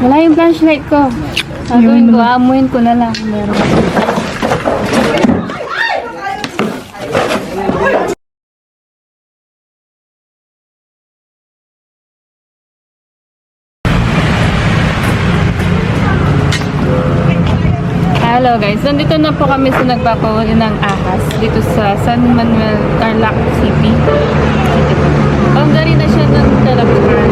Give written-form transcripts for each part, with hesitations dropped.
Wala yung flashlight ko. Gagawin ko, aamuin ko na lang. Meron. Hello guys, nandito na po kami sa nagpapahuli ng ahas dito sa San Manuel, Tarlac City. Boundary na siya ng Talabucan.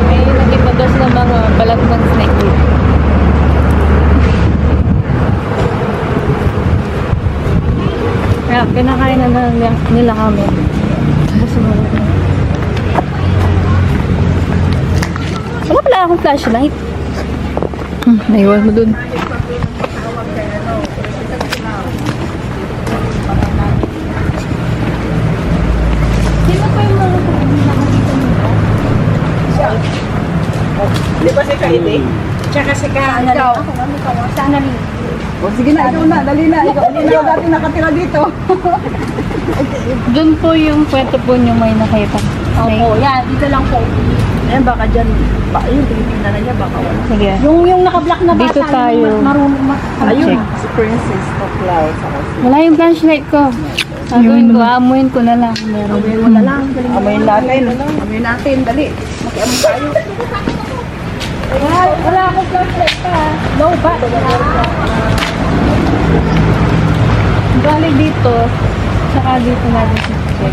May nagipados na mga balat ng snake dito. Kaya pinakain na nila kami. Wala pala akong flashlight. Naiwan mo dun. Sino pa yung mga nakakita nito? Siya. Di ba si Kaide? Tsaka si Ka, ikaw. Ako, ano ka? Saan na rin? O sige na, ikaw na, dali na. Ikaw na dati nakatira dito. Doon po yung kwento po nyo may nakita. Opo, yan. Dito lang po. Ayan, baka dyan. Yung tinitingnan na niya, baka wala. Sige. Yung naka-black na bata. Dito tayo. Yung marunong Ayun, si Princess of Clouds. Wala yung flashlight ko. Gagawin ko, aamuin ko na lang. Meron. Amoy mo na lang. Amoy natin. Amoy natin, dali. Makiamoy tayo. Wala akong flashlight pa. Low ba? Bali dito, saka dito natin sa check.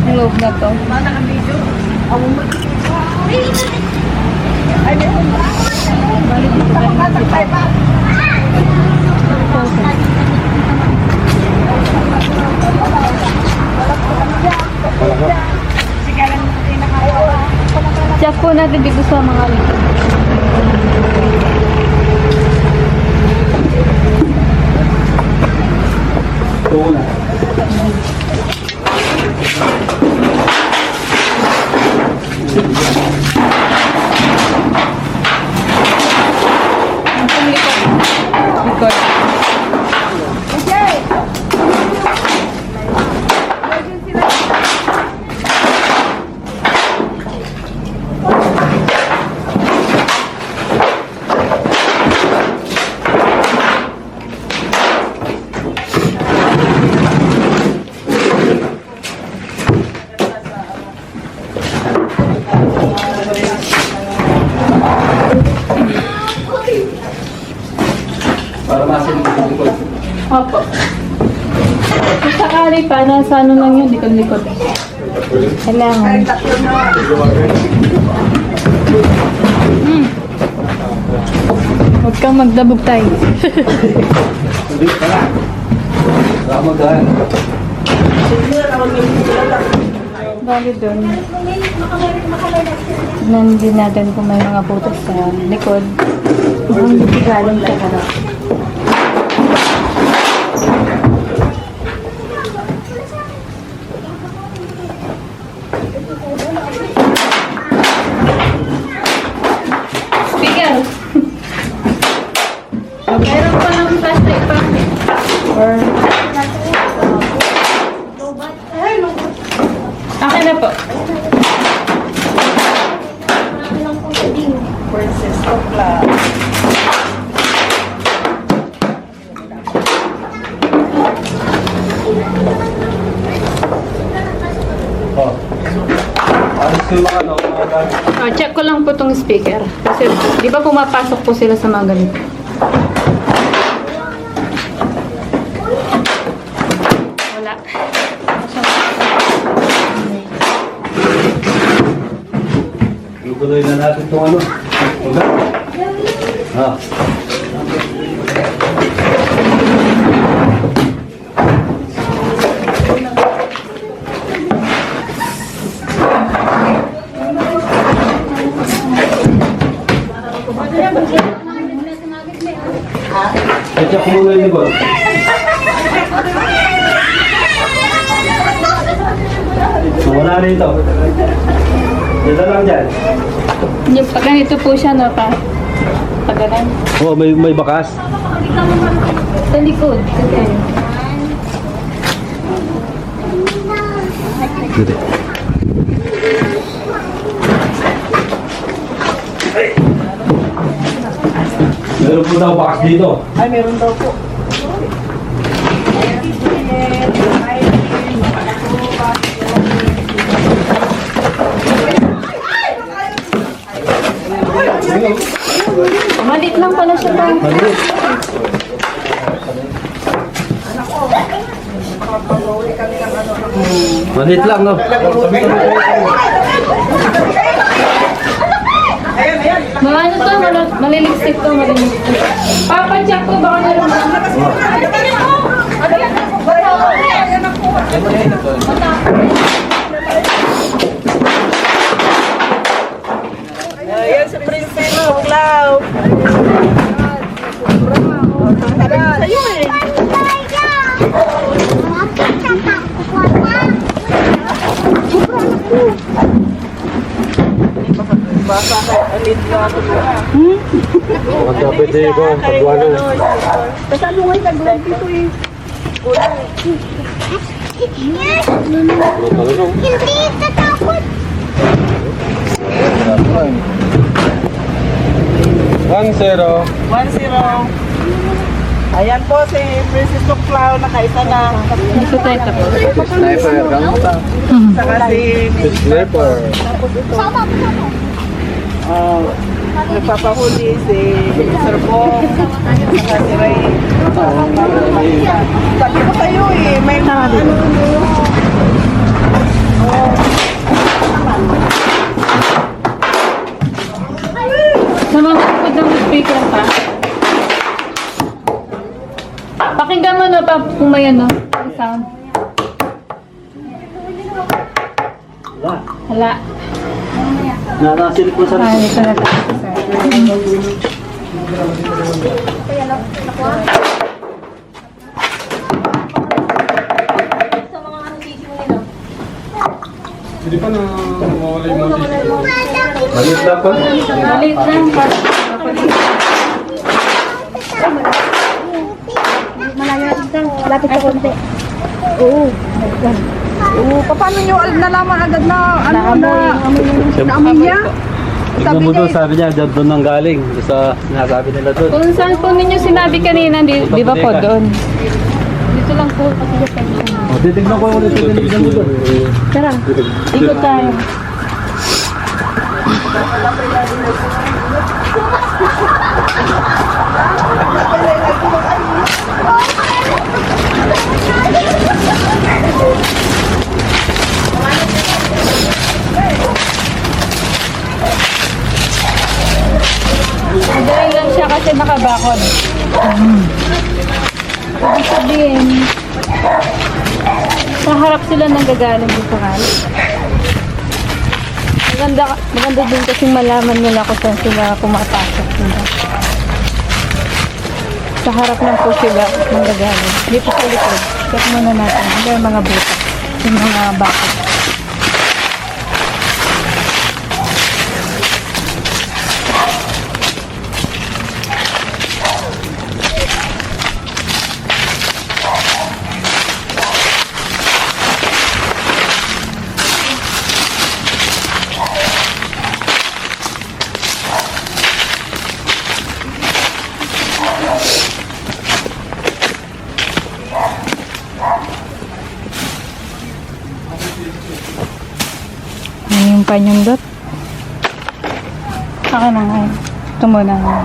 Yung loob na to. Mana ang video? Amoy mo. Ay, meron ba? Bali dito natin sa check. Check po natin dito sa mga likod. Ang likod. Para masin ko. Opo. Kung sakali pa, nasa ano lang yun, likod-likod. Kailangan. Huwag kang magdabog tayo. Hindi ka na. Ramadan. Bali doon. Tignan din natin kung may mga putos sa likod. Mukhang hindi galing sa harap. Speaker! Mayroon pa lang plastic pa. Or... Akin na po. Princess of Clouds. Oh. Alis ko yung mga Check ko lang po tong speaker. Kasi di ba pumapasok po sila sa mga ganito? Wala. Tuloy na natin itong ano. Ugat. Ah. Check ko muna yung likod. So, wala rito. Dito lang dyan. Yung pag ganito po siya, no, pa? Pag ganun. Oh, may bakas. Sa likod. Kasi, Dito. Meron po daw box dito. Ay, meron daw po. Malit lang pala siya ba? Maliit. Maliit lang, no? Mga ano to, maliliksik to, maliliksik. Papa-check ko, baka meron Ayan si Princess Tuklaw. Sa'yo eh. Basa kay Alin na ako. Ang kapit ko, pagwalo. Kasalungay ka doon dito eh. Hindi tatakot. 1-0. 1-0. Ayan po si Princess Tuklaw, nakaisa na. Hindi ko tayo tapos. Sniper, kamuta. Saka si Sniper. nagpapahuli si Sir Bong. Saka si Ray. Sabi ko sa'yo eh, may mga ano. Sa mga kapag ng speaker pa. Pakinggan mo no, pa kung may ano, sound. Hala. Narasil po sa Hindi ko na tapos. Hindi pa na mawala yung mga maliit lang pa. Maliit lang pa. Malayo dito. Lapit sa konti. Oo. Oo, paano nyo nalaman agad na ano na naamoy niya? Tignan mo doon, sabi niya, doon nang galing. Sa sinasabi nila doon. Kung saan po ninyo sinabi kanina, di ba po doon? Dito lang po kasi sa pension. O, titignan ko ulit yung tinignan mo doon. Tara, ikot tayo. Magaling lang siya kasi nakabakod. Ibig sabihin, sa harap sila nanggagaling dito kali. Maganda din kasing malaman nila kung saan sila pumapasok. Diba? Sa harap lang po sila nanggagaling. Dito sa likod, check muna natin. Ano yung mga buta, yung mga bakod. Yung panyundot. Saka na nga. Ito muna nga.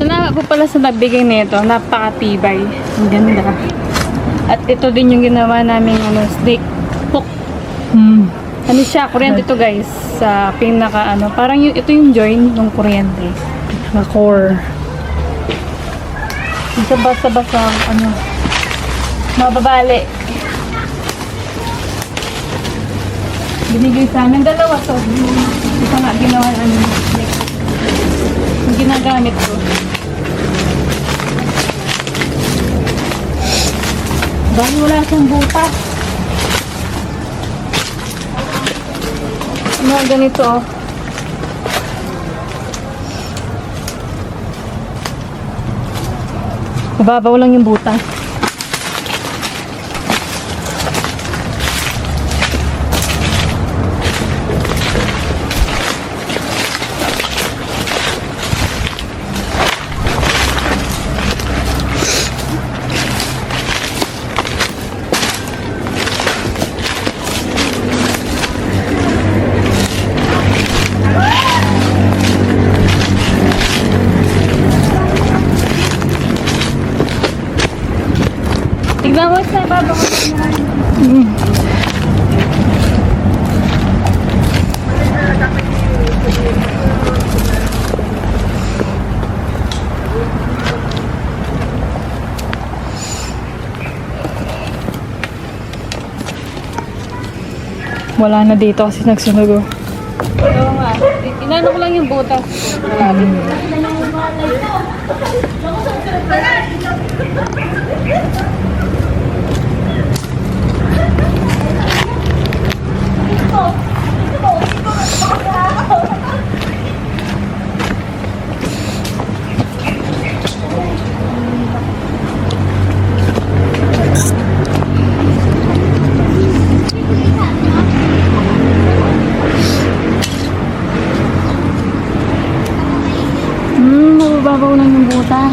Salamat po pala sa nagbigay nito. Napakatibay. Ang ganda. At ito din yung ginawa namin snake hook. Ano siya? Kuryente ito guys. Sa pinaka parang ito yung join ng kuryente. Na core. Sa basa-basa mababali. Binigay sa amin. Dalawa to. Isa nga ginawa snake. Yung ginagamit ko. Dahil wala siyang butas. Mga ganito oh. Mababaw lang yung butas. Tignan mo sa ibabaw ko. Wala na dito kasi nagsunog. Oo nga. Inano ko lang yung butas. Wala din. Mababaw lang yung butas.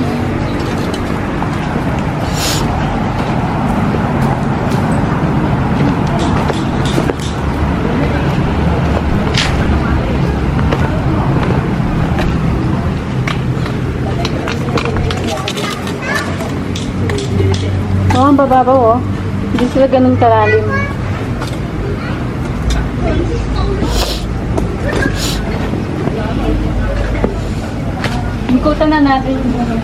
Oo, ang bababaw oh. Hindi sila ganun kalalim. Ikutan na natin yung mga.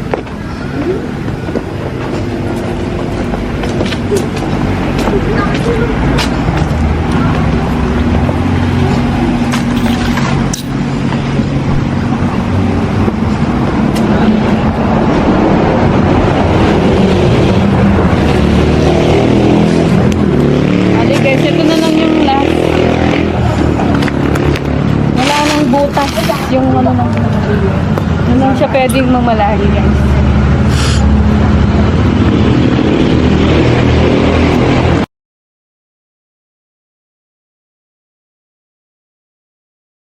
Ali guys, ito na lang yung last. Wala nang butas yung ano nang hindi lang siya pwedeng mamalagi guys.